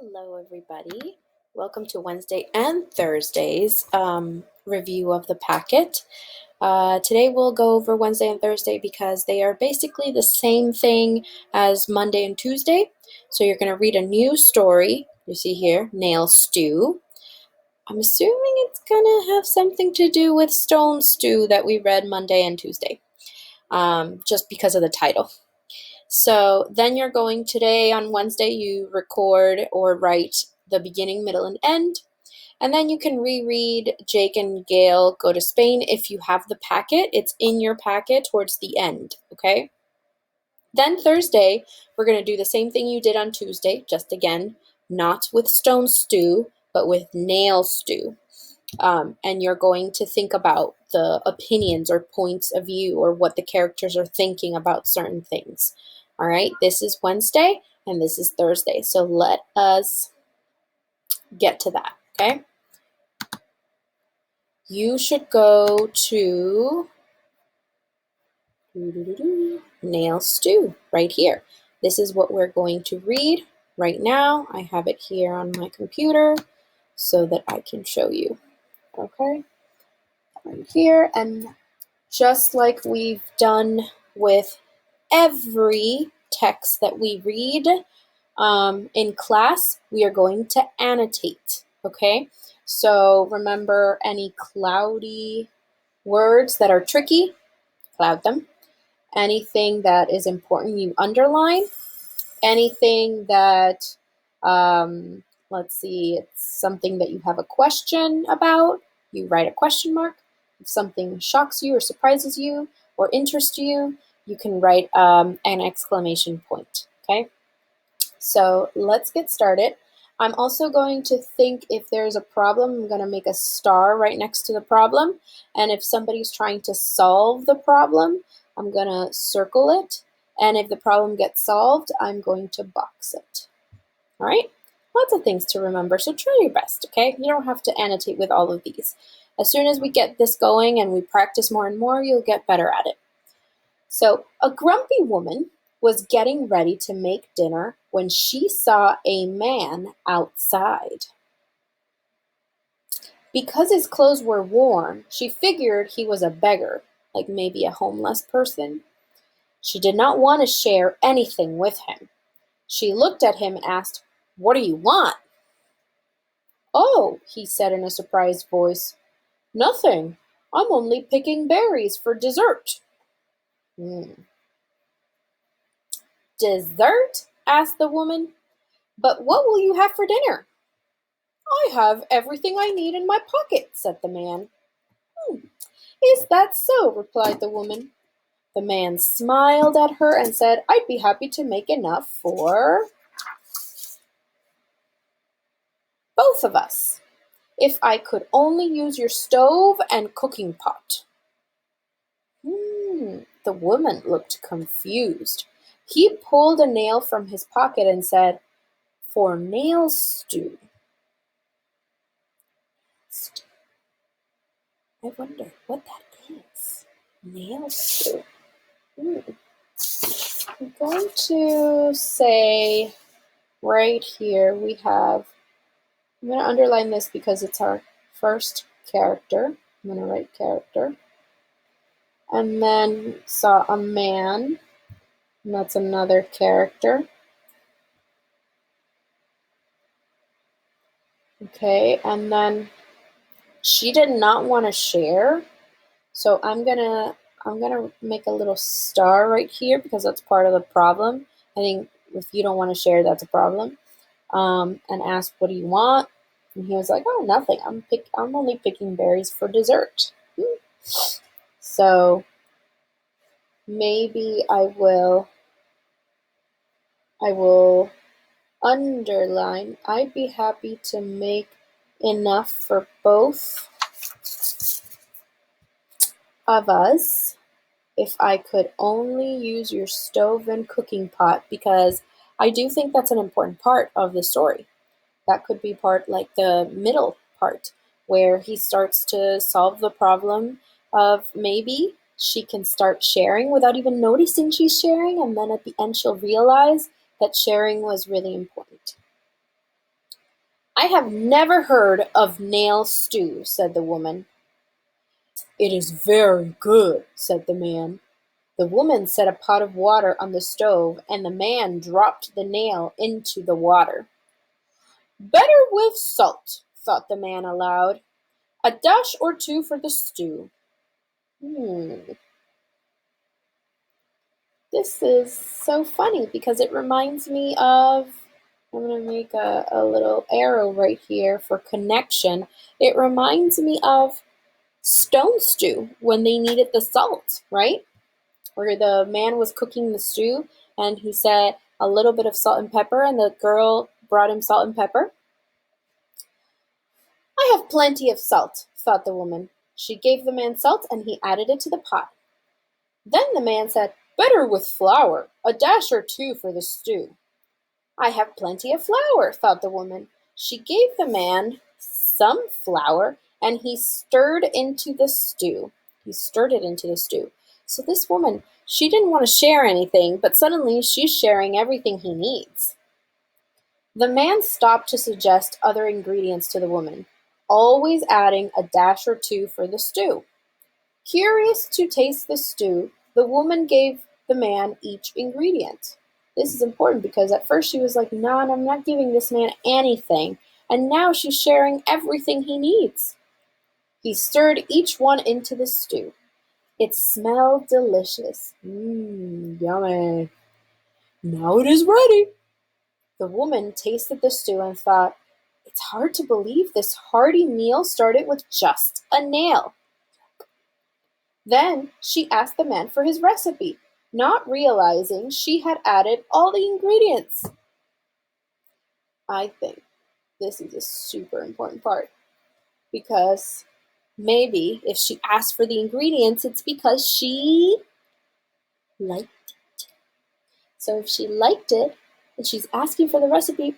Hello, everybody. Welcome to Wednesday and Thursday's review of the packet. Today we'll go over Wednesday and Thursday because they are basically the same thing as Monday and Tuesday. So you're going to read a new story. You see here, Nail Stew. I'm assuming it's going to have something to do with Stone Stew that we read Monday and Tuesday, just because of the title. So then you're going today on Wednesday, you record or write the beginning, middle, and end. And then you can reread Jake and Gail Go to Spain if you have the packet. It's in your packet towards the end, okay? Then Thursday, we're going to do the same thing you did on Tuesday, just again, not with Stone Stew, but with Nail Stew. And you're going to think about the opinions or points of view or what the characters are thinking about certain things. All right, this is Wednesday and this is Thursday. So let us get to that, okay? You should go to Nail Stew right here. This is what we're going to read right now. I have it here on my computer so that I can show you, okay? Right here, and just like we've done with every text that we read in class, we are going to annotate, okay? So remember, any cloudy words that are tricky, cloud them. Anything that is important, you underline. Anything that, let's see, it's something that you have a question about, you write a question mark. If something shocks you or surprises you or interests you, you can write an exclamation point, okay? So let's get started. I'm also going to think if there's a problem, I'm going to make a star right next to the problem. And if somebody's trying to solve the problem, I'm going to circle it. And if the problem gets solved, I'm going to box it. All right? Lots of things to remember, so try your best, okay? You don't have to annotate with all of these. As soon as we get this going and we practice more and more, you'll get better at it. So, a grumpy woman was getting ready to make dinner when she saw a man outside. Because his clothes were worn, she figured he was a beggar, like maybe a homeless person. She did not want to share anything with him. She looked at him and asked, "What do you want?" "Oh," he said in a surprised voice, "nothing. I'm only picking berries for dessert." "Dessert?" asked the woman. "But what will you have for dinner?" "I have everything I need in my pocket," said the man. "Is that so?" replied the woman. The man smiled at her and said, "I'd be happy to make enough for both of us, if I could only use your stove and cooking pot." The woman looked confused. He pulled a nail from his pocket and said, "For nail stew." I wonder what that is. Nail stew. I'm going to say right here I'm going to underline this because it's our first character. I'm going to write character. And then saw a man, and that's another character. Okay, and then she did not want to share, so I'm gonna make a little star right here because that's part of the problem. I think if you don't want to share, that's a problem. And asked, "What do you want?" And he was like, "Oh, nothing. I'm only picking berries for dessert." So maybe I will underline, "I'd be happy to make enough for both of us if I could only use your stove and cooking pot," because I do think that's an important part of the story. That could be part like the middle part where he starts to solve the problem of maybe she can start sharing without even noticing she's sharing, and then at the end she'll realize that sharing was really important. I have never heard of nail stew, said the woman. It is very good, said the man. The woman set a pot of water on the stove, and the man dropped the nail into the water. Better with salt, thought the man aloud. A dash or two for the stew. This is so funny because it reminds me of, I'm going to make a little arrow right here for connection. It reminds me of stone stew when they needed the salt, right? Where the man was cooking the stew and he said a little bit of salt and pepper, and the girl brought him salt and pepper. I have plenty of salt, thought the woman. She gave the man salt and he added it to the pot. Then the man said, better with flour, a dash or two for the stew. I have plenty of flour, thought the woman. She gave the man some flour and he stirred into the stew. He stirred it into the stew. So this woman, she didn't want to share anything, but suddenly she's sharing everything he needs. The man stopped to suggest other ingredients to the woman, always adding a dash or two for the stew. Curious to taste the stew, the woman gave the man each ingredient. This is important because at first she was like, no, I'm not giving this man anything. And now she's sharing everything he needs. He stirred each one into the stew. It smelled delicious. Yummy. Now it is ready. The woman tasted the stew and thought, it's hard to believe this hearty meal started with just a nail. Then she asked the man for his recipe, not realizing she had added all the ingredients. I think this is a super important part because maybe if she asked for the ingredients, it's because she liked it. So if she liked it and she's asking for the recipe,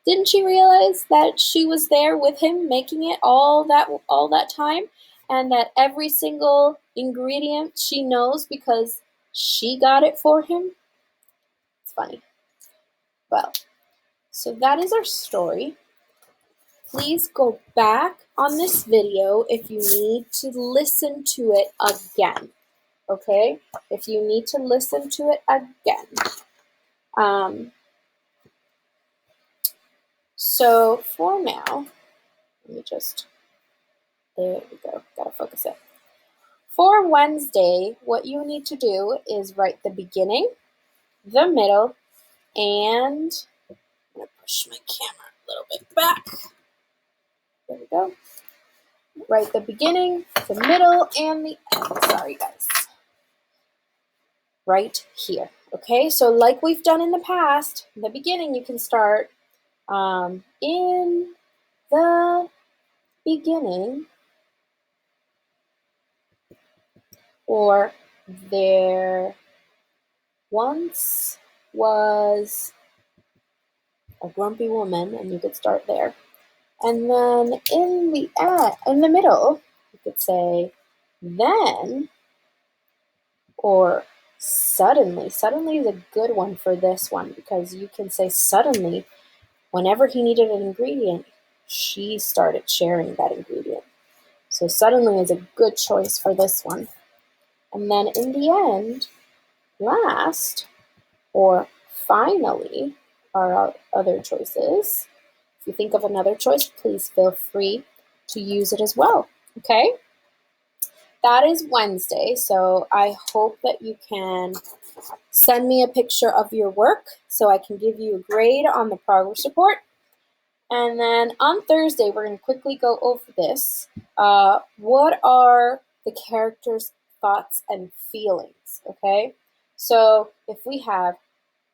didn't she realize that she was there with him making it all that time, and that every single ingredient she knows because she got it for him? It's funny. Well, so that is our story. Please go back on this video if you need to listen to it again. Okay? If you need to listen to it again. So for now, let me just, there we go, gotta focus it. For Wednesday, what you need to do is write the beginning, the middle, and I'm gonna push my camera a little bit back. There we go. Write the beginning, the middle, and the end. Sorry, guys. Right here. Okay, so like we've done in the past, in the beginning you can start in the beginning, or there once was a grumpy woman, and you could start there. And then in the middle, you could say then, or suddenly. Suddenly is a good one for this one because you can say suddenly, whenever he needed an ingredient, she started sharing that ingredient. So suddenly is a good choice for this one. And then in the end, last, or finally, are our other choices. If you think of another choice, please feel free to use it as well, okay? That is Wednesday, so I hope that you can send me a picture of your work so I can give you a grade on the progress report. And then on Thursday, we're going to quickly go over this. What are the characters' thoughts and feelings, okay? So if we have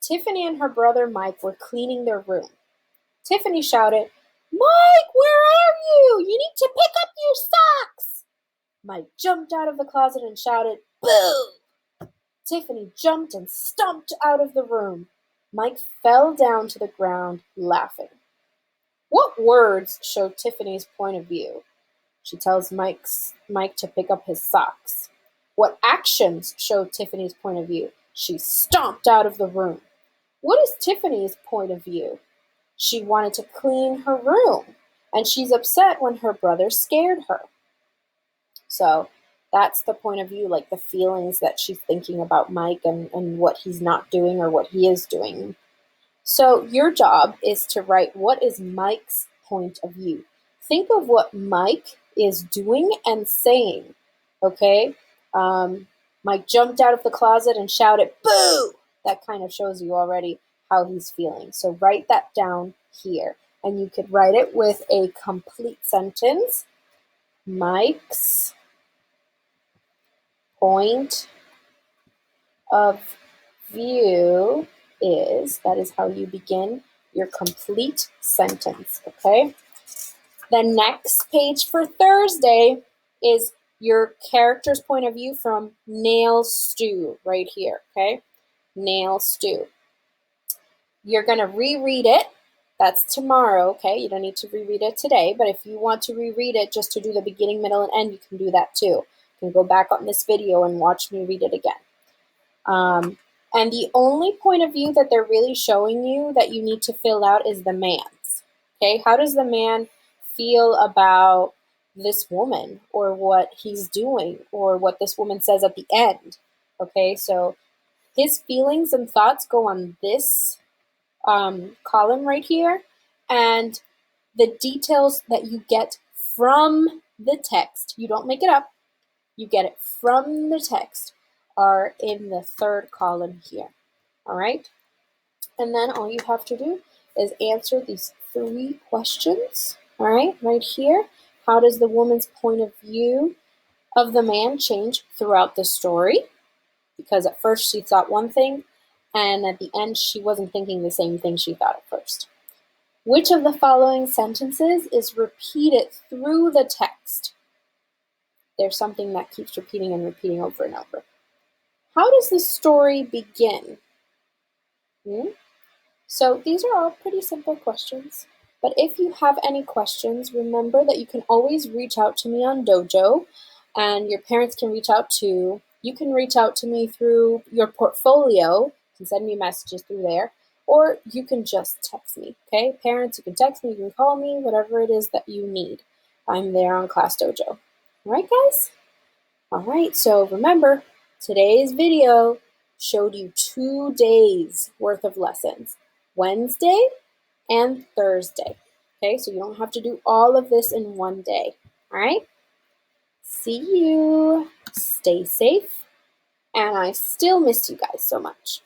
Tiffany and her brother Mike were cleaning their room. Tiffany shouted, Mike, where are you? You need to pick up your socks. Mike jumped out of the closet and shouted, boo! Tiffany jumped and stomped out of the room. Mike fell down to the ground, laughing. What words show Tiffany's point of view? She tells Mike to pick up his socks. What actions show Tiffany's point of view? She stomped out of the room. What is Tiffany's point of view? She wanted to clean her room, and she's upset when her brother scared her. So that's the point of view, like the feelings that she's thinking about Mike and what he's not doing or what he is doing. So your job is to write what is Mike's point of view. Think of what Mike is doing and saying, okay? Mike jumped out of the closet and shouted, "Boo!" That kind of shows you already how he's feeling. So write that down here. And you could write it with a complete sentence. Mike's point of view is, that is how you begin your complete sentence, okay? The next page for Thursday is your character's point of view from Nail Stew right here, okay? Nail Stew. You're going to reread it. That's tomorrow, okay? You don't need to reread it today, but if you want to reread it just to do the beginning, middle, and end, you can do that too. You can go back on this video and watch me read it again. And the only point of view that they're really showing you that you need to fill out is the man's. Okay, how does the man feel about this woman or what he's doing or what this woman says at the end? Okay, so his feelings and thoughts go on this column right here, and the details that you get from the text, you don't make it up, you get it from the text, are in the third column here. All right? And then all you have to do is answer these 3 questions. All right here. How does the woman's point of view of the man change throughout the story? Because at first she thought one thing, and at the end she wasn't thinking the same thing she thought at first. Which of the following sentences is repeated through the text? There's something that keeps repeating and repeating over and over. How does the story begin? So these are all pretty simple questions. But if you have any questions, remember that you can always reach out to me on Dojo, and your parents can reach out too. You can reach out to me through your portfolio. You can send me messages through there, or you can just text me, okay? Parents, you can text me, you can call me, whatever it is that you need. I'm there on Class Dojo. All right, guys? All right, so remember, today's video showed you 2 days worth of lessons, Wednesday and Thursday. Okay, so you don't have to do all of this in one day. All right, see you, stay safe, and I still miss you guys so much.